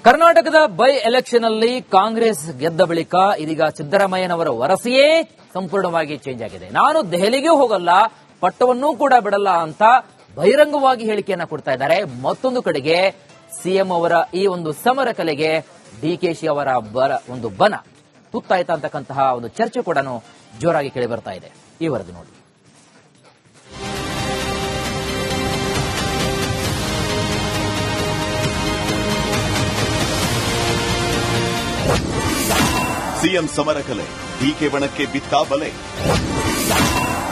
ಕರ್ನಾಟಕದ by election ಅಲ್ಲಿ ಕಾಂಗ್ರೆಸ್ ಗೆದ್ದ ಬಳಿಕ ಇದೀಗ ಸಿದ್ದರಾಮಯ್ಯನವರ ವರಸೆಯೇ ಸಂಪೂರ್ಣವಾಗಿ ಚೇಂಜ್ ಆಗಿದೆ. ನಾನು ದೆಹಲಿಗೆ ಹೋಗಲ್ಲ, ಪಟ್ಟವನ್ನೂ ಕೂಡ ಬಿಡಲ್ಲ ಅಂತ ಬಹಿರಂಗವಾಗಿ ಹೇಳಿಕೆಯನ್ನ ಕೊಡ್ತಾ ಇದ್ದಾರೆ. ಮತ್ತೊಂದು ಕಡೆಗೆ ಸಿಎಂ ಅವರ ಈ ಒಂದು ಸಮರ ಕಲೆಗೆ ಡಿಕೆಶಿ ಅವರ ಒಂದು ಬನ ತುತ್ತಾಯ್ತಾ ಅಂತಕ್ಕಂತಹ ಒಂದು ಚರ್ಚೆ ಕೂಡ ಜೋರಾಗಿ ಕೇಳಿ ಬರ್ತಾ ಇದೆ. ಈ ವರದಿ ನೋಡಿ. ಸಿಎಂ ಸಮರ ಕಲೆ, ಡಿಕೆ ಬಣಕ್ಕೆ ಬಿತ್ತಾ ಬಲೆ.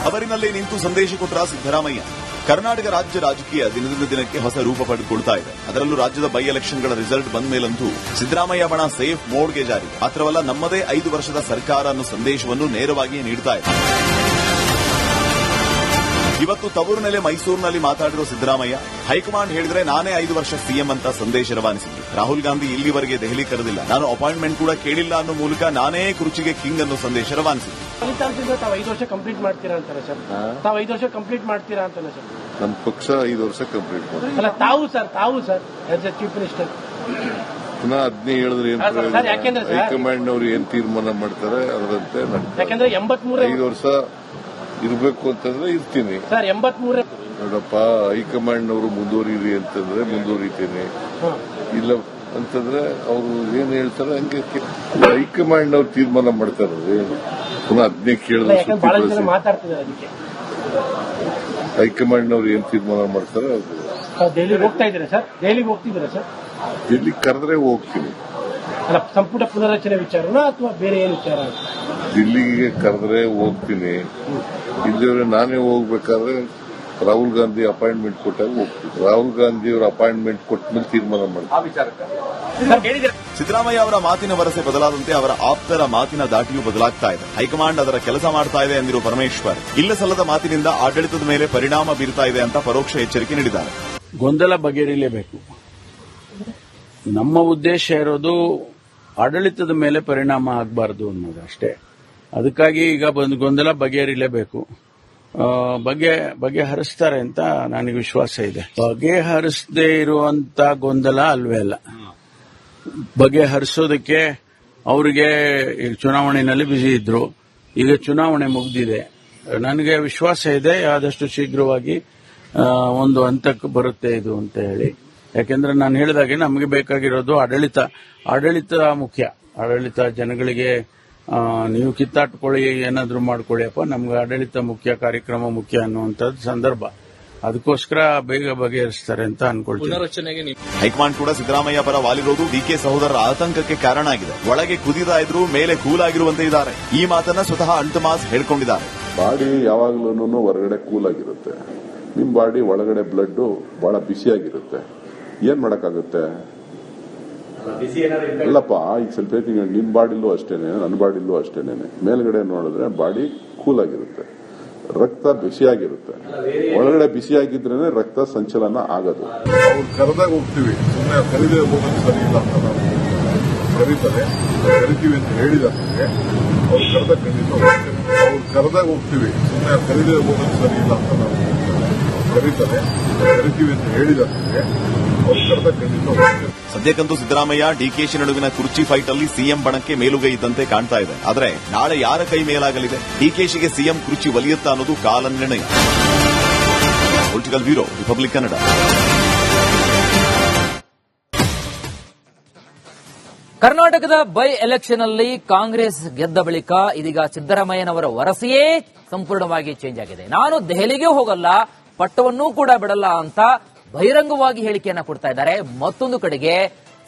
ಅವರಿನಲ್ಲೇ ನಿಂತು ಸಂದೇಶ ಕೊಟ್ಟ ಸಿದ್ದರಾಮಯ್ಯ. ಕರ್ನಾಟಕ ರಾಜ್ಯ ರಾಜಕೀಯ ದಿನದಿಂದ ದಿನಕ್ಕೆ ಹೊಸ ರೂಪ ಪಡೆದುಕೊಳ್ತಾ ಇದೆ. ಅದರಲ್ಲೂ ರಾಜ್ಯದ ಬೈ ಎಲೆಕ್ಷನ್ಗಳ ರಿಸಲ್ಟ್ ಬಂದ ಮೇಲಂತೂ ಸಿದ್ದರಾಮಯ್ಯ ಬಣ ಸೇಫ್ ಮೋಡ್ಗೆ ಜಾರಿ. ಮಾತ್ರವಲ್ಲ, ನಮ್ಮದೇ 5 ವರ್ಷದ ಸರ್ಕಾರ ಅನ್ನೋ ಸಂದೇಶವನ್ನು ನೇರವಾಗಿ ನೀಡ್ತಾ ಇದೆ. ಇವತ್ತು ತವೂರಿನಲ್ಲೇ ಮೈಸೂರಿನಲ್ಲಿ ಮಾತಾಡಿರೋ ಸಿದ್ದರಾಮಯ್ಯ, ಹೈಕಮಾಂಡ್ ಹೇಳಿದ್ರೆ ನಾನೇ 5 ವರ್ಷ ಸಿಎಂ ಅಂತ ಸಂದೇಶ ರವಾನಿಸಿದ್ರು. ರಾಹುಲ್ ಗಾಂಧಿ ಇಲ್ಲಿವರೆಗೆ ದೆಹಲಿ ಕರೆದಿಲ್ಲ, ನಾನು ಅಪಾಯಿಂಟ್ಮೆಂಟ್ ಕೂಡ ಕೇಳಿಲ್ಲ ಅನ್ನೋ ಮೂಲಕ ನಾನೇ ಕುರ್ಚಿಗೆ ಕಿಂಗ್ ಅನ್ನೋ ಸಂದೇಶ ರವಾನಿಸಿದ್ರು. ತಾವು 5 ವರ್ಷ ಕಂಪ್ಲೀಟ್ ಮಾಡ್ತೀರಾ ಅಂತಾನೆ ಸರ್? ತಾವು 5 ವರ್ಷ ಕಂಪ್ಲೀಟ್ ಮಾಡ್ತೀರಾ ಅಂತಾನೆ ಸರ್? ನಮ್ಮ ಪಕ್ಷ 5 ವರ್ಷ ಕಂಪ್ಲೀಟ್ ಮಾಡ್ತೀವಿ. ಅಲ್ಲ, ತಾವು sir as A chief minister ಪುನಃ 15 ಹೇಳಿದ್ರೆ ಏನ್ ಹೈಕಮಾಂಡ್ ಅವರು ಏನ್ ತೀರ್ಮಾನ ಮಾಡ್ತಾರೆ ಅದರಂತೆ. ಯಾಕಂದ್ರೆ 5 ವರ್ಷ ಇರಬೇಕು ಅಂತಂದ್ರೆ ಇರ್ತೀನಿ ಸರ್. 83 ನೋಡಪ್ಪ, ಹೈಕಮಾಂಡ್ ಅವರು ಮುಂದುವರಿರಿ ಅಂತಂದ್ರೆ ಮುಂದುವರಿತೀನಿ, ಇಲ್ಲ ಅಂತಂದ್ರೆ ಅವರು ಏನ್ ಹೇಳ್ತಾರೆ ಹಂಗೆ ಹೈಕಮಾಂಡ್ ಅವ್ರು ತೀರ್ಮಾನ ಮಾಡ್ತಾರೆ. ಪುನಃ 15 ಕೇಳಿದ್ರೆ ಬಹಳ ಜನ ಮಾತಾಡ್ತಿದ್ದಾರೆ. ಅದಕ್ಕೆ ಹೈಕಮಾಂಡ್ ಅವ್ರು ಏನ್ ತೀರ್ಮಾನ ಮಾಡ್ತಾರೆ ದೆಹಲಿಗೆ ಹೋಗ್ತಾ ಇದ್ದೀರಾ ಸರ್? ದೆಹಲಿಗೆ ಹೋಗ್ತಿದ್ದೀರಾ ಸರ್? ಡೆಲ್ಲಿ ಕರೆದ್ರೆ ಹೋಗ್ತೀನಿ. ಅಲ್ಲ, ಸಂಪುಟ ಪುನರಚನೆ ವಿಚಾರನ ಅಥವಾ ಬೇರೆ ಏನು ವಿಚಾರ? ದಿಲ್ಲಿಗೆ ಕರೆದ್ರೆ ಹೋಗ್ತೀನಿ, ಇಲ್ಲಿವರೆ ನಾನೇ ಹೋಗ್ಬೇಕಾದ್ರೆ ರಾಹುಲ್ ಗಾಂಧಿ ಅಪಾಯಿಂಟ್ಮೆಂಟ್ ಕೊಟ್ಟಾಗ ಹೋಗ್ತೀನಿ. ರಾಹುಲ್ ಗಾಂಧಿ ಅವರ ಅಪಾಯಿಂಟ್ಮೆಂಟ್ ಕೊಟ್ಟ ಮೇಲೆ ತೀರ್ಮಾನ ಮಾಡ್ತೀನಿ. ಸಿದ್ದರಾಮಯ್ಯ ಅವರ ಮಾತಿನ ವರಸೆ ಬದಲಾದಂತೆ ಅವರ ಆಪ್ತರ ಮಾತಿನ ದಾಟಿಯೂ ಬದಲಾಗ್ತಾ ಇದೆ. ಹೈಕಮಾಂಡ್ ಅದರ ಕೆಲಸ ಮಾಡ್ತಾ ಇದೆ ಎಂದಿರುವ ಪರಮೇಶ್ವರ್, ಇಲ್ಲ ಸಲ್ಲದ ಮಾತಿನಿಂದ ಆಡಳಿತದ ಮೇಲೆ ಪರಿಣಾಮ ಬೀರ್ತಾ ಇದೆ ಅಂತ ಪರೋಕ್ಷ ಎಚ್ಚರಿಕೆ ನೀಡಿದ್ದಾರೆ. ಗೊಂದಲ ಬಗೆಹರಿಯಲೇಬೇಕು. ನಮ್ಮ ಉದ್ದೇಶ ಇರೋದು ಆಡಳಿತದ ಮೇಲೆ ಪರಿಣಾಮ ಆಗಬಾರದು ಅನ್ನೋದು ಅಷ್ಟೇ. ಅದಕ್ಕಾಗಿ ಈಗ ಗೊಂದಲ ಬಗೆಹರಿಯಲೇಬೇಕು. ಬಗೆಹರಿಸ್ತಾರೆ ಅಂತ ನನಗೆ ವಿಶ್ವಾಸ ಇದೆ. ಬಗೆಹರಿಸದೇ ಇರುವಂತ ಗೊಂದಲ ಅಲ್ವೇ ಅಲ್ಲ. ಬಗೆಹರಿಸೋದಕ್ಕೆ ಅವರಿಗೆ ಈಗ ಚುನಾವಣೆಯಲ್ಲಿ ಬ್ಯುಸಿ ಇದ್ರು, ಈಗ ಚುನಾವಣೆ ಮುಗಿದಿದೆ. ನನಗೆ ವಿಶ್ವಾಸ ಇದೆ ಆದಷ್ಟು ಶೀಘ್ರವಾಗಿ ಒಂದು ಹಂತಕ್ಕೆ ಬರುತ್ತೆ ಇದು ಅಂತ ಹೇಳಿ. ಯಾಕೆಂದ್ರೆ ನಾನು ಹೇಳಿದಾಗೆ ನಮಗೆ ಬೇಕಾಗಿರೋದು ಆಡಳಿತ ಮುಖ್ಯ. ಆಡಳಿತ ಜನಗಳಿಗೆ ನೀವು ಕಿತ್ತಾಟ್ಕೊಳ್ಳಿ, ಏನಾದ್ರೂ ಮಾಡ್ಕೊಳ್ಳಿಯಪ್ಪ, ನಮ್ಗೆ ಆಡಳಿತ ಮುಖ್ಯ, ಕಾರ್ಯಕ್ರಮ ಮುಖ್ಯ ಅನ್ನುವಂಥದ್ದು ಸಂದರ್ಭ. ಅದಕ್ಕೋಸ್ಕರ ಬೇಗ ಬಗೆಹರಿಸ್ತಾರೆ ಅಂತ ಅನ್ಕೊಳ್ತೀನಿ. ಹೈಕಮಾಂಡ್ ಕೂಡ ಸಿದ್ದರಾಮಯ್ಯ ಪರ ವಾಲಿರೋದು ಡಿಕೆ ಸಹೋದರರ ಆತಂಕಕ್ಕೆ ಕಾರಣ ಆಗಿದೆ. ಒಳಗೆ ಕುದಿತಾ ಇದ್ರು ಮೇಲೆ ಕೂಲ್ ಆಗಿರುವಂತೆ ಇದ್ದಾರೆ. ಈ ಮಾತನ್ನ ಸ್ವತಃ ಅಂಟಮಾಸ್ ಹೇಳ್ಕೊಂಡಿದ್ದಾರೆ. ಬಾಡಿ ಯಾವಾಗ್ಲೂ ಹೊರಗಡೆ ಕೂಲ್ ಆಗಿರುತ್ತೆ, ನಿಮ್ ಬಾಡಿ ಒಳಗಡೆ ಬ್ಲಡ್ ಬಹಳ ಬಿಸಿಯಾಗಿರುತ್ತೆ. ಏನ್ ಮಾಡಕ್ಕಾಗುತ್ತೆ? ಅಲ್ಲಪ್ಪ, ಈಗ ಸ್ವಲ್ಪ ನಿಮ್ ಬಾಡಿಲೂ ಅಷ್ಟೇನೆ, ನನ್ನ ಬಾಡಿಲೂ ಅಷ್ಟೇನೆ. ಮೇಲ್ಗಡೆ ನೋಡಿದ್ರೆ ಬಾಡಿ ಕೂಲ್ ಆಗಿರುತ್ತೆ, ರಕ್ತ ಬಿಸಿಯಾಗಿರುತ್ತೆ. ಒಳಗಡೆ ಬಿಸಿಯಾಗಿದ್ರೇನೆ ರಕ್ತ ಸಂಚಲನ ಆಗೋದು. ಅವ್ರು ಕರೆದಾಗ ಹೋಗ್ತೀವಿ, ಸುಮ್ಮನೆ ಕರೀದೇ ಹೋಗೋದು ಸರಿ ಇಲ್ಲ ಅಂತ ನಾವು ಕರೀತಾರೆ, ಕರಿತೀವಿ ಅಂತ ಹೇಳಿದಾರೆ. ಅವ್ರು ಕರೆದಾಗ ಖಂಡಿತ ಅವ್ರು ಕರೆದಾಗ ಹೋಗ್ತೀವಿ, ಸುಮ್ಮನೆ ಕರೀದೇ ಹೋಗೋದು ಸರಿ ಇಲ್ಲ ಅಂತ ನಾವು ಕರೀತಾರೆ, ಕರಿತೀವಿ ಅಂತ ಹೇಳಿದಾರೆ. ಅವ್ರು ಕರೆದಾಗ ಖಂಡಿತ ಹೋಗ್ತೀವಿ. ಸದ್ಯಕ್ಕಂತೂ ಸಿದ್ದರಾಮಯ್ಯ ಡಿಕೆಶಿ ನಡುವಿನ ಕುರ್ಚಿ ಫೈಟ್ ಅಲ್ಲಿ ಸಿಎಂ ಬಣಕ್ಕೆ ಮೇಲುಗೈ ಇದ್ದಂತೆ ಕಾಣ್ತಾ ಇದೆ. ಆದರೆ ನಾಳೆ ಯಾರ ಕೈ ಮೇಲಾಗಲಿದೆ? ಡಿಕೆಶಿಗೆ ಸಿಎಂ ಕುರ್ಚಿ ಒಲಿಯುತ್ತಾ ಅನ್ನೋದು ಕಾಲ ನಿರ್ಣಯ. Political bureau, republic Kannada. ಕರ್ನಾಟಕದ ಬೈ ಎಲೆಕ್ಷನ್ ಅಲ್ಲಿ ಕಾಂಗ್ರೆಸ್ ಗೆದ್ದ ಬಳಿಕ ಇದೀಗ ಸಿದ್ದರಾಮಯ್ಯನವರ ವರಸೆಯೇ ಸಂಪೂರ್ಣವಾಗಿ ಚೇಂಜ್ ಆಗಿದೆ. ನಾನು ದೆಹಲಿಗೆ ಹೋಗಲ್ಲ, ಪಟ್ಟವನ್ನೂ ಕೂಡ ಬಿಡಲ್ಲ ಅಂತ ಬಹಿರಂಗವಾಗಿ ಹೇಳಿಕೆಯನ್ನ ಕೊಡ್ತಾ ಇದ್ದಾರೆ. ಮತ್ತೊಂದು ಕಡೆಗೆ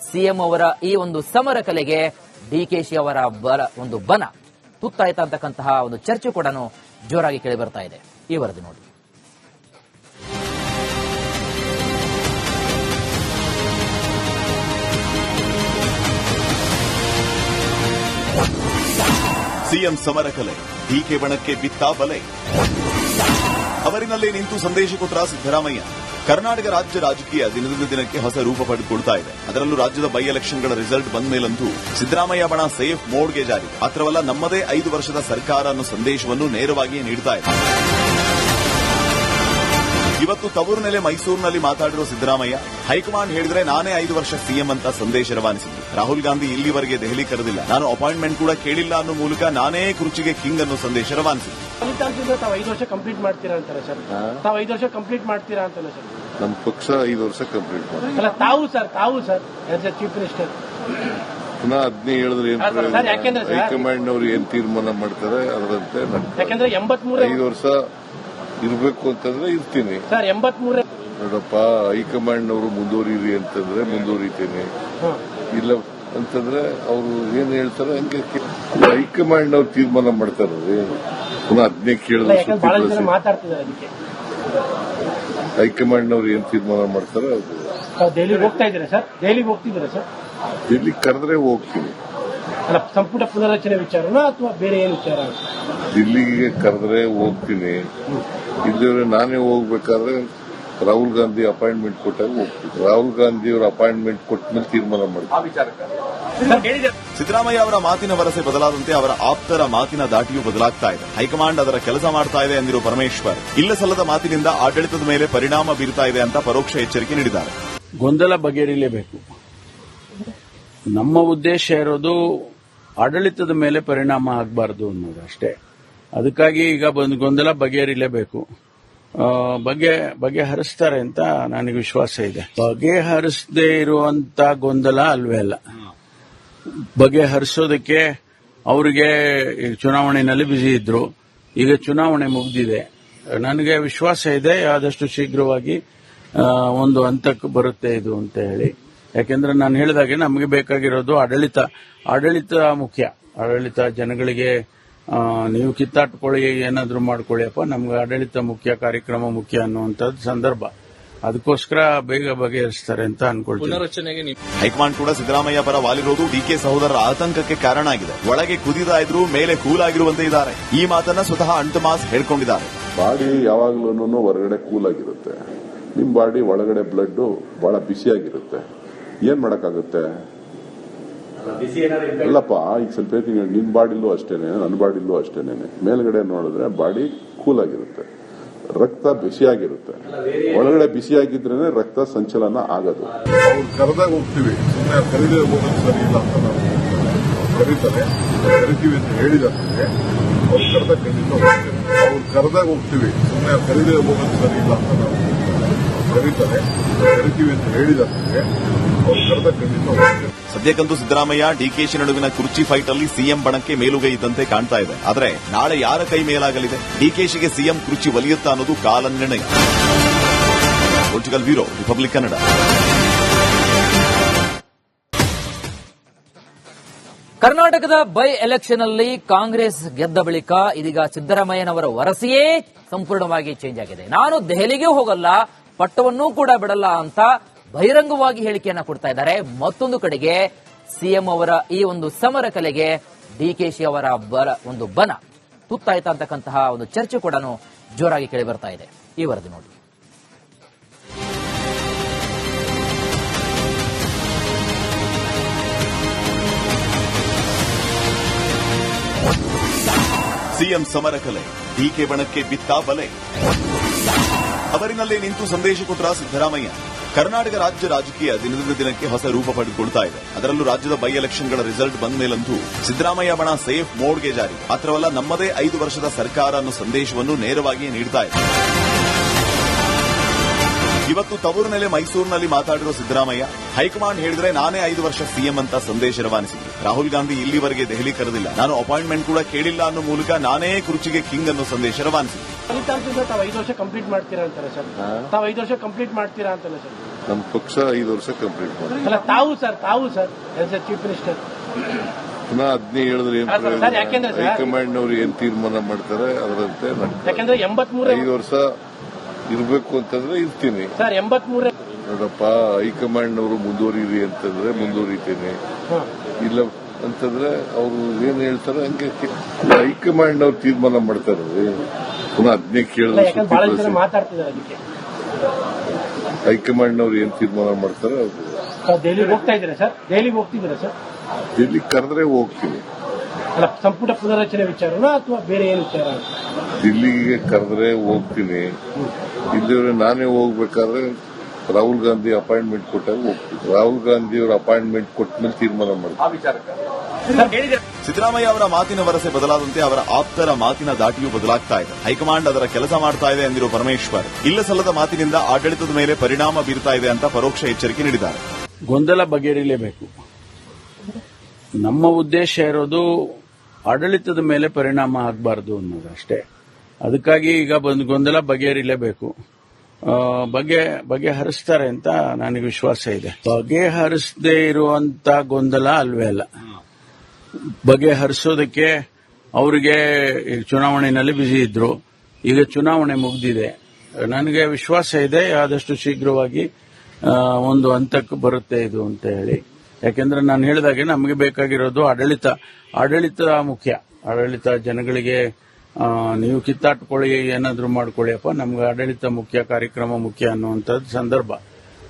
ಸಿಎಂ ಅವರ ಈ ಒಂದು ಸಮರ ಕಲೆಗೆ ಡಿಕೆಶಿ ಅವರ ಒಂದು ಬನ ತುತ್ತಾಯ್ತಾ ಅಂತಕ್ಕಂತಹ ಒಂದು ಚರ್ಚೆ ಕೂಡ ಜೋರಾಗಿ ಕೇಳಿ ಬರ್ತಾ ಇದೆ. ಈ ವರದಿ ನೋಡಿ. ಸಿಎಂ ಸಮರ ಕಲೆ, ಡಿಕೆ ಬಣಕ್ಕೆ ಬಿತ್ತಾ ಬಲೆ. ಅವರಿನಲ್ಲೇ ನಿಂತು ಸಂದೇಶ ಕೊಟ್ಟ ಸಿದ್ದರಾಮಯ್ಯ. ಕರ್ನಾಟಕ ರಾಜ್ಯ ರಾಜಕೀಯ ದಿನದಿಂದ ದಿನಕ್ಕೆ ಹೊಸ ರೂಪ ಪಡೆದುಕೊಳ್ತಾ ಇದೆ. ಅದರಲ್ಲೂ ರಾಜ್ಯದ ಬೈ ಎಲೆಕ್ಷನ್ಗಳ ರಿಸಲ್ಟ್ ಬಂದ ಮೇಲಂತೂ ಸಿದ್ದರಾಮಯ್ಯ ಬಣ ಸೇಫ್ ಮೋಡ್ಗೆ ಜಾರಿ. ಮಾತ್ರವಲ್ಲ, ನಮ್ಮದೇ 5 ವರ್ಷದ ಸರ್ಕಾರ ಅನ್ನೋ ಸಂದೇಶವನ್ನು ನೇರವಾಗಿ ನೀಡ್ತಾ ಇದೆ. ಇವತ್ತು ತವರುನೆಲೆ ಮೈಸೂರಿನಲ್ಲಿ ಮಾತಾಡಿರೋ ಸಿದ್ದರಾಮಯ್ಯ ಹೈಕಮಾಂಡ್ ಹೇಳಿದ್ರೆ ನಾನೇ 5 ವರ್ಷ ಸಿಎಂ ಅಂತ ಸಂದೇಶ ರವಾನಿಸಿದ್ರು. ರಾಹುಲ್ ಗಾಂಧಿ ಇಲ್ಲಿವರೆಗೆ ದೆಹಲಿ ಕರೆದಿಲ್ಲ, ನಾನು ಅಪಾಯಿಂಟ್ಮೆಂಟ್ ಕೂಡ ಕೇಳಿಲ್ಲ ಅನ್ನೋ ಮೂಲಕ ನಾನೇ ಕುರ್ಚಿಗೆ ಕಿಂಗ್ ಅನ್ನೋ ಸಂದೇಶ ರವಾನಿಸಿದ್ರು. ಫಲಿತಾಂಶದಿಂದ ತಾವು 5 ವರ್ಷ ಕಂಪ್ಲೀಟ್ ಮಾಡ್ತೀರಾ ಅಂತಾರೆ ಸರ್. ತಾವು 5 ವರ್ಷ ಕಂಪ್ಲೀಟ್ ಮಾಡ್ತೀರಾ ಅಂತಲ್ಲ ಸರ್. ನಮ್ಮ ಪಕ್ಷ 5 ವರ್ಷ ಕಂಪ್ಲೀಟ್ ಮಾಡಿ ಅಲ್ಲ ತಾವು sir as A chief minister ಪುನಃ ಅದನ್ನೇ ಹೇಳಿದ್ರೆ ಏನ್ ಸರ್, ಯಾಕೆಂದ್ರೆ ಸರ್ ಹೈಕಮಾಂಡ್ ಅವರು ಏನ್ ತೀರ್ಮಾನ ಮಾಡ್ತಾರೆ ಅದರಂತೆ ಯಾಕಂದ್ರೆ 83 5 ವರ್ಷ ಇರಬೇಕು ಅಂತಂದ್ರೆ ಇರ್ತೀನಿ ಸರ್ 83 ನೋಡಪ್ಪ. ಹೈಕಮಾಂಡ್ ಅವರು ಮುಂದುವರಿರಿ ಅಂತಂದ್ರೆ ಮುಂದುವರಿತೀನಿ, ಇಲ್ಲ ಅಂತಂದ್ರೆ ಅವರು ಏನ್ ಹೇಳ್ತಾರೆ ಹಂಗೆ ಹೈಕಮಾಂಡ್ ಅವ್ರು ತೀರ್ಮಾನ ಮಾಡ್ತಾರ್ರಿ. ಪುನಃ ಅದನ್ನೇ ಕೇಳಿದ್ರೆ ಯಾಕಂದ್ರೆ ಬಹಳ ಜನ ಮಾತಾಡ್ತಿದ್ದಾರೆ ಅದಕ್ಕೆ. ಹೈಕಮಾಂಡ್ ಅವ್ರು ಏನ್ ತೀರ್ಮಾನ ಮಾಡ್ತಾರೆ ಅದು ತಾವು ದೆಹಲಿಗೆ ಹೋಗ್ತಾ ಇದ್ದೀರಾ ಸರ್? ದೆಹಲಿಗೆ ಹೋಗ್ತಿದ್ದೀರಾ ಸರ್? ಇಲ್ಲಿ ಕರೆದ್ರೆ ಹೋಗ್ತೀನಿ. ಅಲ್ಲ ಸಂಪುಟ ಪುನರಚನೆ ವಿಚಾರನಾ ಅಥವಾ ಬೇರೆ ಏನು ವಿಚಾರ? ದಿಲ್ಲಿಗೆ ಕರೆದ್ರೆ ಹೋಗ್ತೀನಿ, ಇಲ್ಲದ್ರೆ ನಾನೇ ಹೋಗ್ಬೇಕಾದ್ರೆ ರಾಹುಲ್ ಗಾಂಧಿ ಅಪಾಯಿಂಟ್ಮೆಂಟ್ ಕೊಟ್ಟಾಗ ಹೋಗ್ತೀನಿ. ರಾಹುಲ್ ಗಾಂಧಿ ಅವರ ಅಪಾಯಿಂಟ್ಮೆಂಟ್ ಕೊಟ್ಟ ಮೇಲೆ ತೀರ್ಮಾನ ಮಾಡ್ತೀನಿ. ಸಿದ್ದರಾಮಯ್ಯ ಅವರ ಮಾತಿನ ವರಸೆ ಬದಲಾದಂತೆ ಅವರ ಆಪ್ತರ ಮಾತಿನ ದಾಟಿಯೂ ಬದಲಾಗ್ತಾ ಇದೆ. ಹೈಕಮಾಂಡ್ ಅದರ ಕೆಲಸ ಮಾಡ್ತಾ ಇದೆ ಎಂದಿರೋ ಪರಮೇಶ್ವರ್ ಇಲ್ಲ ಸಲ್ಲದ ಮಾತಿನಿಂದ ಆಡಳಿತದ ಮೇಲೆ ಪರಿಣಾಮ ಬೀರ್ತಾ ಇದೆ ಅಂತ ಪರೋಕ್ಷ ಎಚ್ಚರಿಕೆ ನೀಡಿದ್ದಾರೆ. ಗೊಂದಲ ಬಗೆಹರಿಯಲೇಬೇಕು. ನಮ್ಮ ಉದ್ದೇಶ ಇರೋದು ಆಡಳಿತದ ಮೇಲೆ ಪರಿಣಾಮ ಆಗಬಾರದು ಅನ್ನೋದು ಅಷ್ಟೇ. ಅದಕ್ಕಾಗಿ ಈಗ ಗೊಂದಲ ಬಗೆಹರಿಯಲೇಬೇಕು. ಬಗೆಹರಿಸ್ತಾರೆ ಅಂತ ನನಗೆ ವಿಶ್ವಾಸ ಇದೆ. ಬಗೆಹರಿಸದೇ ಇರುವಂತ ಗೊಂದಲ ಅಲ್ವೇ ಅಲ್ಲ. ಬಗೆಹರಿಸೋದಕ್ಕೆ ಅವರಿಗೆ ಚುನಾವಣೆಯಲ್ಲಿ ಬ್ಯುಸಿ ಇದ್ರು, ಈಗ ಚುನಾವಣೆ ಮುಗಿದಿದೆ. ನನಗೆ ವಿಶ್ವಾಸ ಇದೆ ಆದಷ್ಟು ಶೀಘ್ರವಾಗಿ ಒಂದು ಹಂತಕ್ಕೆ ಬರುತ್ತೆ ಇದು ಅಂತ ಹೇಳಿ. ಯಾಕೆಂದ್ರೆ ನಾನು ಹೇಳಿದಾಗೆ ನಮಗೆ ಬೇಕಾಗಿರೋದು ಆಡಳಿತ ಮುಖ್ಯ. ಆಡಳಿತ ಜನಗಳಿಗೆ ನೀವು ಕಿತ್ತಾಟ್ಕೊಳ್ಳಿ ಏನಾದ್ರೂ ಮಾಡ್ಕೊಳ್ಳಿಯಪ್ಪ, ನಮ್ಗೆ ಆಡಳಿತ ಮುಖ್ಯ, ಕಾರ್ಯಕ್ರಮ ಮುಖ್ಯ ಅನ್ನುವಂಥದ್ದು ಸಂದರ್ಭ. ಅದಕ್ಕೋಸ್ಕರ ಬೇಗ ಬಗೆಹರಿಸ್ತಾರೆ ಅಂತ ಅನ್ಕೊಳ್ತೀನಿ. ಹೈಕಮಾಂಡ್ ಕೂಡ ಸಿದ್ದರಾಮಯ್ಯ ಪರ ವಾಲಿರೋದು ಡಿಕೆ ಸಹೋದರರ ಆತಂಕಕ್ಕೆ ಕಾರಣ ಆಗಿದೆ. ಒಳಗೆ ಕುದಿತಾ ಇದ್ರು ಮೇಲೆ ಕೂಲಾಗಿರುವಂತೆ ಇದ್ದಾರೆ. ಈ ಮಾತನ್ನ ಸ್ವತಃ ಅಂಟಮಾಸ್ ಹೇಳ್ಕೊಂಡಿದ್ದಾರೆ. ಬಾಡಿ ಯಾವಾಗ್ಲೂ ಹೊರಗಡೆ ಕೂಲ್ ಆಗಿರುತ್ತೆ, ನಿಮ್ ಬಾಡಿ ಒಳಗಡೆ ಬ್ಲಡ್ ಬಹಳ ಬಿಸಿಯಾಗಿರುತ್ತೆ. ಏನ್ ಮಾಡಕ್ಕಾಗುತ್ತೆ? ಅಲ್ಲಪ್ಪ, ಈಗ ಸ್ವಲ್ಪ ನಿಮ್ ಬಾಡಿಲೂ ಅಷ್ಟೇನೆ, ನನ್ನ ಬಾಡಿಲೂ ಅಷ್ಟೇನೆ. ಮೇಲ್ಗಡೆ ನೋಡಿದ್ರೆ ಬಾಡಿ ಕೂಲ್ ಆಗಿರುತ್ತೆ, ರಕ್ತ ಬಿಸಿಯಾಗಿರುತ್ತೆ. ಒಳಗಡೆ ಬಿಸಿಯಾಗಿದ್ರೇನೆ ರಕ್ತ ಸಂಚಲನ ಆಗೋದು. ಅವ್ರು ಕರೆದಾಗ ಹೋಗ್ತೀವಿ, ಸುಮ್ಮನೆ ಕರೀದೇ ಹೋಗೋದು ಸರಿ ಇಲ್ಲ ಅಂತ ನಾವು ಕರೀತಾರೆ, ಕರಿತೀವಿ ಅಂತ ಹೇಳಿದಾರೆ. ಅವ್ರು ಕರೆದಾಗ ಖಂಡಿತ ಹೋಗ್ತೀವಿ. ಅವ್ರು ಕರೆದಾಗ ಹೋಗ್ತೀವಿ, ಸುಮ್ಮನೆ ಕರೀದೇ ಹೋಗೋದು ಸರಿ ಇಲ್ಲ ಅಂತ ನಾವು ಕರೀತಾರೆ, ಕರಿತೀವಿ ಅಂತ ಹೇಳಿದಾರೆ. ಅವ್ರು ಕರೆದಾಗ ಖಂಡಿತ ಹೋಗ್ತೀವಿ. ಸದ್ಯಕ್ಕಂತೂ ಸಿದ್ದರಾಮಯ್ಯ ಡಿಕೆಶಿ ನಡುವಿನ ಕುರ್ಚಿ ಫೈಟ್ ಅಲ್ಲಿ ಸಿಎಂ ಬಣಕ್ಕೆ ಮೇಲುಗೈ ಇದ್ದಂತೆ ಕಾಣ್ತಾ ಇದೆ. ಆದರೆ ನಾಳೆ ಯಾರ ಕೈ ಮೇಲಾಗಲಿದೆ? ಡಿಕೆಶಿಗೆ ಸಿಎಂ ಕುರ್ಚಿ ಒಲಿಯುತ್ತಾ ಅನ್ನೋದು ಕಾಲ ನಿರ್ಣಯ. Political bureau, republic Kannada. ಕರ್ನಾಟಕದ ಬೈ ಎಲೆಕ್ಷನ್ ಅಲ್ಲಿ ಕಾಂಗ್ರೆಸ್ ಗೆದ್ದ ಬಳಿಕ ಇದೀಗ ಸಿದ್ದರಾಮಯ್ಯನವರ ವರಸೆಯೇ ಸಂಪೂರ್ಣವಾಗಿ ಚೇಂಜ್ ಆಗಿದೆ. ನಾನು ದೆಹಲಿಗೆ ಹೋಗಲ್ಲ, ಪಟ್ಟವನ್ನೂ ಕೂಡ ಬಿಡಲ್ಲ ಅಂತ ಬಹಿರಂಗವಾಗಿ ಹೇಳಿಕೆಯನ್ನ ಕೊಡ್ತಾ ಇದ್ದಾರೆ. ಮತ್ತೊಂದು ಕಡೆಗೆ ಸಿಎಂ ಅವರ ಈ ಒಂದು ಸಮರ ಕಲೆಗೆ ಡಿಕೆಶಿ ಅವರ ಒಂದು ಬನ ತುತ್ತಾಯ್ತಾ ಅಂತಕ್ಕಂತಹ ಒಂದು ಚರ್ಚೆ ಕೂಡ ಜೋರಾಗಿ ಕೇಳಿ ಬರ್ತಾ ಇದೆ. ಈ ವರದಿ ನೋಡಿ. ಸಿಎಂ ಸಮರ ಕಲೆ, ಡಿಕೆ ಬಣಕ್ಕೆ ಬಿತ್ತಾ ಬಲೆ. ಅವರಿನಲ್ಲೇ ನಿಂತು ಸಂದೇಶ ಕೊಟ್ಟ ಸಿದ್ದರಾಮಯ್ಯ. ಕರ್ನಾಟಕ ರಾಜ್ಯ ರಾಜಕೀಯ ದಿನದಿಂದ ದಿನಕ್ಕೆ ಹೊಸ ರೂಪ ಪಡೆದುಕೊಳ್ತಾ ಇದೆ. ಅದರಲ್ಲೂ ರಾಜ್ಯದ ಬೈ ಎಲೆಕ್ಷನ್ಗಳ ರಿಸಲ್ಟ್ ಬಂದ ಮೇಲಂತೂ ಸಿದ್ದರಾಮಯ್ಯ ಬಣ ಸೇಫ್ ಮೋಡ್ಗೆ ಜಾರಿ. ಮಾತ್ರವಲ್ಲ, ನಮ್ಮದೇ 5 ವರ್ಷದ ಸರ್ಕಾರ ಅನ್ನೋ ಸಂದೇಶವನ್ನು ನೇರವಾಗಿ ನೀಡ್ತಾ ಇದೆ. ಇವತ್ತು ತವರುನೆಲೆ ಮೈಸೂರಿನಲ್ಲಿ ಮಾತಾಡಿರೋ ಸಿದ್ದರಾಮಯ್ಯ ಹೈಕಮಾಂಡ್ ಹೇಳಿದ್ರೆ ನಾನೇ 5 ವರ್ಷ ಸಿಎಂ ಅಂತ ಸಂದೇಶ ರವಾನಿಸಿದ್ರು. ರಾಹುಲ್ ಗಾಂಧಿ ಇಲ್ಲಿವರೆಗೆ ದೆಹಲಿ ಕರೆದಿಲ್ಲ, ನಾನು ಅಪಾಯಿಂಟ್ಮೆಂಟ್ ಕೂಡ ಕೇಳಿಲ್ಲ ಅನ್ನೋ ಮೂಲಕ ನಾನೇ ಕುರ್ಚಿಗೆ ಕಿಂಗ್ ಅನ್ನೋ ಸಂದೇಶ ರವಾನಿಸಿದ್ರು. ಫಲಿತಾಂಶದಿಂದ ತಾವು 5 ವರ್ಷ ಕಂಪ್ಲೀಟ್ ಮಾಡ್ತೀರಾ ಅಂತಾರೆ ಸರ್. ತಾವು 5 ವರ್ಷ ಕಂಪ್ಲೀಟ್ ಮಾಡ್ತೀರಾ ಅಂತಲ್ಲ ಸರ್. ನಮ್ಮ ಪಕ್ಷ 5 ವರ್ಷ ಕಂಪ್ಲೀಟ್ ಮಾಡಿ. ಅಲ್ಲ ತಾವು sir as A chief minister ಪುನಃ ಅದನ್ನೇ ಹೇಳಿದ್ರೆ ಏನ್ ಸರ್, ಯಾಕೆಂದ್ರೆ ಸರ್ ಹೈಕಮಾಂಡ್ ಅವರು ಏನ್ ತೀರ್ಮಾನ ಮಾಡ್ತಾರೆ ಅದರಂತೆ ಯಾಕಂದ್ರೆ 83 5 ವರ್ಷ ಇರಬೇಕು ಅಂತಂದ್ರೆ ಇರ್ತೀನಿ ಸರ್. 83 ನೋಡಪ್ಪ, ಹೈಕಮಾಂಡ್ ಅವರು ಮುಂದುವರಿರಿ ಅಂತಂದ್ರೆ ಮುಂದುವರಿತೀನಿ, ಇಲ್ಲ ಅಂತಂದ್ರೆ ಅವರು ಏನ್ ಹೇಳ್ತಾರೆ ಹಂಗೆ ಹೈಕಮಾಂಡ್ ಅವ್ರು ತೀರ್ಮಾನ ಮಾಡ್ತಾರ್ರಿ. ಪುನಃ ಅದನ್ನೇ ಕೇಳಿದ್ರೆ ಯಾಕಂದ್ರೆ ಬಹಳ ಜನ ಮಾತಾಡ್ತಿದ್ದಾರೆ ಅದಕ್ಕೆ. ಹೈಕಮಾಂಡ್ ಅವ್ರು ಏನ್ ತೀರ್ಮಾನ ಮಾಡ್ತಾರೆ ಅದು ತಾವು ದೆಹಲಿಗೆ ಹೋಗ್ತಾ ಇದ್ದೀರಾ ಸರ್? ದೆಹಲಿಗೆ ಹೋಗ್ತಿದ್ದೀರಾ ಸರ್? ದಿಲ್ಲಿ ಕರೆದ್ರೆ ಹೋಗ್ತೀನಿ. ಅಲ್ಲ ಸಂಪುಟ ಪುನರಚನೆ ವಿಚಾರನಾ ಅಥವಾ ಬೇರೆ ಏನು ವಿಚಾರ? ದಿಲ್ಲಿಗೆ ಕರೆದ್ರೆ ಹೋಗ್ತೀನಿ, ಇಲ್ಲಿವರೆ ನಾನೇ ಹೋಗ್ಬೇಕಾದ್ರೆ ರಾಹುಲ್ ಗಾಂಧಿ ಅಪಾಯಿಂಟ್ಮೆಂಟ್ ಕೊಟ್ಟಾಗ ಹೋಗ್ತಿದ್ದೆ. ರಾಹುಲ್ ಗಾಂಧಿ ಅವರ ಅಪಾಯಿಂಟ್ಮೆಂಟ್ ಕೊಟ್ಟ ಮೇಲೆ ತೀರ್ಮಾನ ಮಾಡಿದ್ದೆ. ಸಿದ್ದರಾಮಯ್ಯ ಅವರ ಮಾತಿನ ವರಸೆ ಬದಲಾದಂತೆ ಅವರ ಆಪ್ತರ ಮಾತಿನ ದಾಟಿಯೂ ಬದಲಾಗ್ತಾ ಇದೆ. ಹೈಕಮಾಂಡ್ ಅದರ ಕೆಲಸ ಮಾಡ್ತಾ ಇದೆ ಎಂದಿರುವ ಪರಮೇಶ್ವರ್, ಇಲ್ಲ ಸಲ್ಲದ ಮಾತಿನಿಂದ ಆಡಳಿತದ ಮೇಲೆ ಪರಿಣಾಮ ಬೀರ್ತಾ ಇದೆ ಅಂತ ಪರೋಕ್ಷ ಎಚ್ಚರಿಕೆ ನೀಡಿದ್ದಾರೆ. ಗೊಂದಲ ಬಗೆಹರಿಯಲೇಬೇಕು. ನಮ್ಮ ಉದ್ದೇಶ ಇರೋದು ಆಡಳಿತದ ಮೇಲೆ ಪರಿಣಾಮ ಆಗಬಾರದು ಅನ್ನೋದು ಅಷ್ಟೇ. ಅದಕ್ಕಾಗಿ ಈಗ ಗೊಂದಲ ಬಗೆಹರಿಯಲೇಬೇಕು. ಬಗೆಹರಿಸ್ತಾರೆ ಅಂತ ನನಗೆ ವಿಶ್ವಾಸ ಇದೆ. ಬಗೆಹರಿಸದೇ ಇರುವಂತ ಗೊಂದಲ ಅಲ್ವೇ ಅಲ್ಲ. ಬಗೆಹರಿಸೋದಕ್ಕೆ ಅವರಿಗೆ ಚುನಾವಣೆಯಲ್ಲಿ ಬಿಸಿ ಇದ್ರು. ಈಗ ಚುನಾವಣೆ ಮುಗಿದಿದೆ. ನನಗೆ ವಿಶ್ವಾಸ ಇದೆ ಆದಷ್ಟು ಶೀಘ್ರವಾಗಿ ಒಂದು ಹಂತಕ್ಕೆ ಬರುತ್ತೆ ಇದು ಅಂತ ಹೇಳಿ. ಯಾಕೆಂದ್ರೆ ನಾನು ಹೇಳಿದಾಗೆ ನಮಗೆ ಬೇಕಾಗಿರೋದು ಆಡಳಿತ ಮುಖ್ಯ. ಆಡಳಿತ ಜನಗಳಿಗೆ ನೀವು ಕಿತ್ತಾಟ್ಕೊಳ್ಳಿ, ಏನಾದ್ರೂ ಮಾಡ್ಕೊಳ್ಳಿಯಪ್ಪ, ನಮ್ಗೆ ಆಡಳಿತ ಮುಖ್ಯ, ಕಾರ್ಯಕ್ರಮ ಮುಖ್ಯ ಅನ್ನುವಂಥದ್ದು ಸಂದರ್ಭ.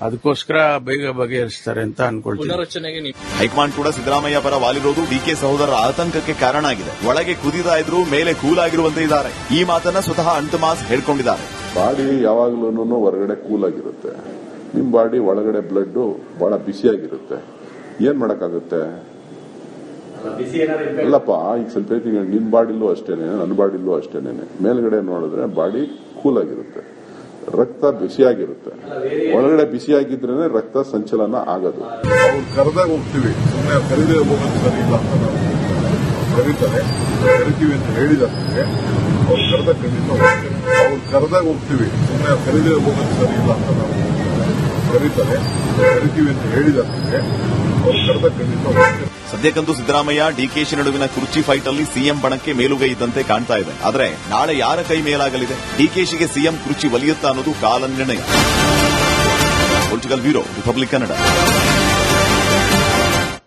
ಅದಕ್ಕೋಸ್ಕರ ಬೇಗ ಬಗೆಹರಿಸ್ತಾರೆ ಅಂತ ಅನ್ಕೊಳ್ತೀನಿ. ಹೈಕಮಾಂಡ್ ಕೂಡ ಸಿದ್ದರಾಮಯ್ಯ ಪರ ವಾಲಿರೋದು ಡಿಕೆ ಸಹೋದರರ ಆತಂಕಕ್ಕೆ ಕಾರಣ ಆಗಿದೆ. ಒಳಗೆ ಕುದಿತಾ ಇದ್ರು, ಮೇಲೆ ಕೂಲಾಗಿರುವಂತೆ ಇದ್ದಾರೆ. ಈ ಮಾತನ್ನ ಸ್ವತಃ ಅಂಟಮಾಸ್ ಹೇಳ್ಕೊಂಡಿದ್ದಾರೆ. ಬಾಡಿ ಯಾವಾಗ್ಲೂ ಹೊರಗಡೆ ಕೂಲ್ ಆಗಿರುತ್ತೆ. ನಿಮ್ ಬಾಡಿ ಒಳಗಡೆ ಬ್ಲಡ್ ಬಹಳ ಬಿಸಿಯಾಗಿರುತ್ತೆ. ಏನ್ ಮಾಡಕ್ಕಾಗುತ್ತೆ? ಅಲ್ಲಪ್ಪ, ಈಗ ಸ್ವಲ್ಪ ಹೇಳ್ತೀನಿ, ನಿಮ್ ಬಾಡಿಲೂ ಅಷ್ಟೇನೆ, ನನ್ನ ಬಾಡಿಲೂ ಅಷ್ಟೇನೆ. ಮೇಲ್ಗಡೆ ನೋಡಿದ್ರೆ ಬಾಡಿ ಕೂಲ್ ಆಗಿರುತ್ತೆ, ರಕ್ತ ಬಿಸಿಯಾಗಿರುತ್ತೆ. ಒಳಗಡೆ ಬಿಸಿಯಾಗಿದ್ರೇನೆ ರಕ್ತ ಸಂಚಲನ ಆಗೋದು. ಅವ್ರು ಕರೆದಾಗ ಹೋಗ್ತೀವಿ, ಸುಮ್ಮನೆ ಕರೀದೇ ಹೋಗೋದು ಸರಿ ಇಲ್ಲ ಅಂತ ನಾವು ಕರೀತಾರೆ. ಕರಿತೀವಿ ಅಂತ ಹೇಳಿದಾರೆ, ಅವ್ರು ಕರೆದಾಗ ಖಂಡಿತ ಹೋಗ್ತೀವಿ. ಅವ್ರು ಕರೆದಾಗ ಹೋಗ್ತೀವಿ, ಸುಮ್ಮನೆ ಕರೀದೇ ಹೋಗೋದು ಸರಿ ಇಲ್ಲ ಅಂತ ನಾವು ಕರೀತಾರೆ. ಕರಿತೀವಿ ಅಂತ ಹೇಳಿದಾರೆ, ಅವ್ರು ಕರೆದಾಗ ಖಂಡಿತ ಹೋಗ್ತೀವಿ. ಸದ್ಯಕ್ಕಂತೂ ಸಿದ್ದರಾಮಯ್ಯ ಡಿಕೆಶಿ ನಡುವಿನ ಕುರ್ಚಿ ಫೈಟ್ ಅಲ್ಲಿ ಸಿಎಂ ಬಣಕ್ಕೆ ಮೇಲುಗೈ ಇದ್ದಂತೆ ಕಾಣ್ತಾ ಇದೆ. ಆದರೆ ನಾಳೆ ಯಾರ ಕೈ ಮೇಲಾಗಲಿದೆ? ಡಿಕೆಶಿಗೆ ಸಿಎಂ ಕುರ್ಚಿ ಒಲಿಯುತ್ತಾ ಅನ್ನೋದು ಕಾಲ ನಿರ್ಣಯ. Political bureau, republic Kannada.